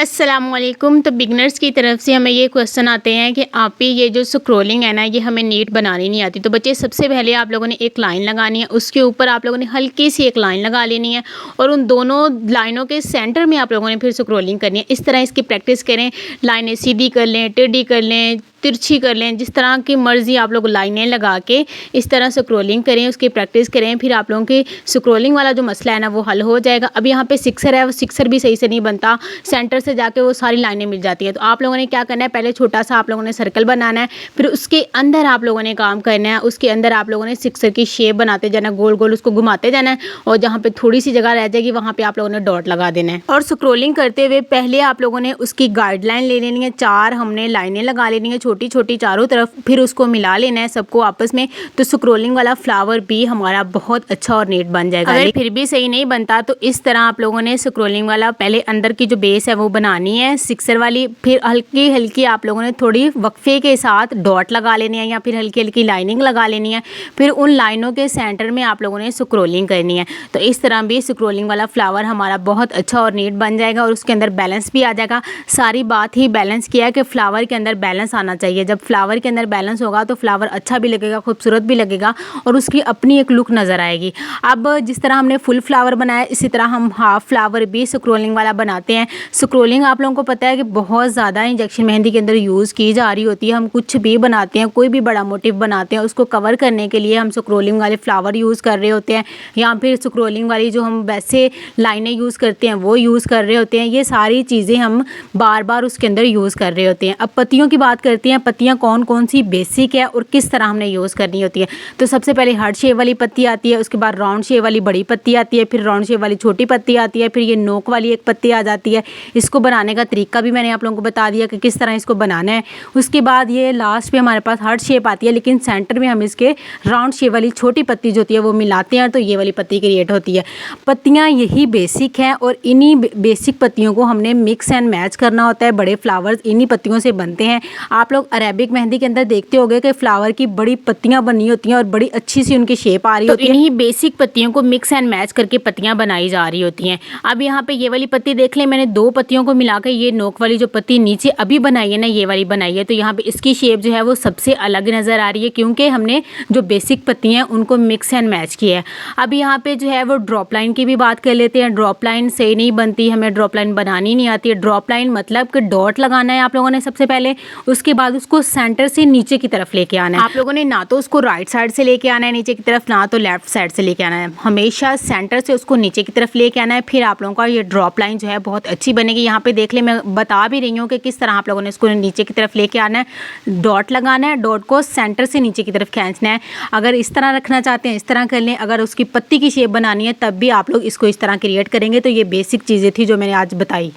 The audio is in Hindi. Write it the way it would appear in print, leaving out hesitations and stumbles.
अस्सलामुअलैकुम। तो बिगनर्स की तरफ से हमें ये क्वेश्चन आते हैं कि आप ही ये जो स्क्रोलिंग है ना, ये हमें नीट बनानी नहीं आती। तो बच्चे, सबसे पहले आप लोगों ने एक लाइन लगानी है, उसके ऊपर आप लोगों ने हल्की सी एक लाइन लगा लेनी है और उन दोनों लाइनों के सेंटर में आप लोगों ने फिर स्क्रोलिंग करनी है। इस तरह इसकी प्रैक्टिस करें। लाइनें सीधी कर लें, टेढ़ी कर लें, तिरछी कर लें, जिस तरह की मर्ज़ी आप लोग लाइनें लगा के इस तरह स्क्रोलिंग करें, उसकी प्रैक्टिस करें। फिर आप लोगों की स्क्रोलिंग वाला जो मसला है ना, वो हल हो जाएगा। अब यहाँ पे सिक्सर है, वो सिक्सर भी सही से नहीं बनता, सेंटर से जाके वो सारी लाइनें मिल जाती हैं। तो आप लोगों ने क्या करना है, पहले छोटा सा आप लोगों ने सर्कल बनाना है, फिर उसके अंदर आप लोगों ने काम करना है। उसके अंदर आप लोगों ने सिक्सर की शेप बनाते जाना, गोल गोल उसको घुमाते जाना है, और जहाँ पे थोड़ी सी जगह रह जाएगी वहाँ पे आप लोगों ने डॉट लगा देना है। और स्क्रोलिंग करते हुए पहले आप लोगों ने उसकी गाइडलाइन ले लेनी है। 4 हमने लाइनें लगा लेनी है, छोटी छोटी चारों तरफ, फिर उसको मिला लेना है सबको आपस में। तो स्क्रोलिंग वाला फ्लावर भी हमारा बहुत अच्छा और नीट बन जाएगा। अगर फिर भी सही नहीं बनता तो इस तरह आप लोगों ने स्क्रोलिंग वाला पहले अंदर की जो बेस है वो बनानी है सिक्सर वाली, फिर हल्की हल्की आप लोगों ने थोड़ी वक्फे के साथ डॉट लगा लेनी है या फिर हल्की हल्की लाइनिंग लगा लेनी है। फिर उन लाइनों के सेंटर में आप लोगों ने स्क्रोलिंग करनी है। तो इस तरह भी स्क्रोलिंग वाला फ्लावर हमारा बहुत अच्छा और नीट बन जाएगा और उसके अंदर बैलेंस भी आ जाएगा। सारी बात ही बैलेंस किया है कि फ्लावर के अंदर बैलेंस आना चाहिए। जब फ्लावर के अंदर बैलेंस होगा तो फ्लावर अच्छा भी लगेगा, खूबसूरत भी लगेगा और उसकी अपनी एक लुक नज़र आएगी। अब जिस तरह हमने फुल फ्लावर बनाया, इसी तरह हम हाफ फ्लावर भी स्क्रोलिंग वाला बनाते हैं। स्क्रोलिंग आप लोगों को पता है कि बहुत ज़्यादा इंजेक्शन मेहंदी के अंदर यूज़ की जा रही होती है। हम कुछ भी बनाते हैं, कोई भी बड़ा मोटिव बनाते हैं, उसको कवर करने के लिए हम स्क्रोलिंग वाले फ्लावर यूज़ कर रहे होते हैं, या फिर स्क्रोलिंग वाली जो हम वैसे लाइनें यूज़ करते हैं वो यूज़ कर रहे होते हैं। ये सारी चीज़ें हम बार बार उसके अंदर यूज़ कर रहे होते हैं। अब पत्तियों की बात करते हैं। पत्तियाँ कौन कौन सी बेसिक है और किस तरह हमने यूज़ करनी होती है। तो सबसे पहले हार्ट शेप वाली पत्ती आती है, उसके बाद राउंड शेप वाली बड़ी पत्ती आती है, फिर राउंड शेप वाली छोटी पत्ती आती है, फिर ये नोक वाली एक पत्ती आ जाती है। इसको बनाने का तरीका भी मैंने आप लोगों को बता दिया कि किस तरह इसको बनाना है। उसके बाद ये लास्ट पे हमारे पास हार्ट शेप आती है, लेकिन सेंटर में हम इसके राउंड शेप वाली छोटी पत्ती जो होती है वो मिलाते हैं, तो ये वाली पत्ती क्रिएट होती है। पत्तियाँ यही बेसिक हैं और इन्हीं बेसिक पत्तियों को हमने मिक्स एंड मैच करना होता है। बड़े फ्लावर्स इन्हीं पत्तियों से बनते हैं। आप लोग अरेबिक मेहंदी के अंदर देखते होंगे कि फ्लावर की बड़ी पत्तियां बनी होती हैं और बड़ी अच्छी सी उनकी शेप आ रही होती है। इन्हीं बेसिक पत्तियों को मिक्स एंड मैच करके पत्तियां बनाई जा रही होती हैं। अब यहाँ पे ये वाली पत्ती देख लें, मैंने 2 पत्तियों को मिलाकर ये नोक वाली जो पत्ती नीचे अभी बनाई है ना, ये वाली बनाई है। तो यहाँ पे इसकी शेप जो है वो सबसे अलग नज़र आ रही है, क्योंकि हमने जो बेसिक पत्तियाँ हैं उनको मिक्स एंड मैच किया है। अब यहाँ पे जो है वो ड्रॉप लाइन की भी बात कर लेते हैं। ड्रॉप लाइन सही नहीं बनती, हमें ड्रॉप लाइन बनानी नहीं आती है। ड्रॉप लाइन मतलब कि डॉट लगाना है आप लोगों ने सबसे पहले, उसके बाद उसको सेंटर से नीचे की तरफ लेके आना है। आप लोगों ने ना तो उसको राइट साइड से लेके आना है नीचे की तरफ, ना तो लेफ्ट साइड से लेके आना है। हमेशा सेंटर से उसको नीचे की तरफ लेके आना है। फिर आप लोगों का ये ड्रॉप लाइन जो है बहुत अच्छी बनेगी। यहाँ पे देख ले, मैं बता भी रही हूँ कि किस तरह आप लोगों ने इसको नीचे की तरफ लेके आना है। डॉट लगाना है, डॉट को सेंटर से नीचे की तरफ खींचना है। अगर इस तरह रखना चाहते हैं इस तरह कर लें, अगर उसकी पत्ती की शेप बनानी है तब भी आप लोग इसको इस तरह क्रिएट करेंगे। तो ये बेसिक चीज़ें थी जो मैंने आज बताई।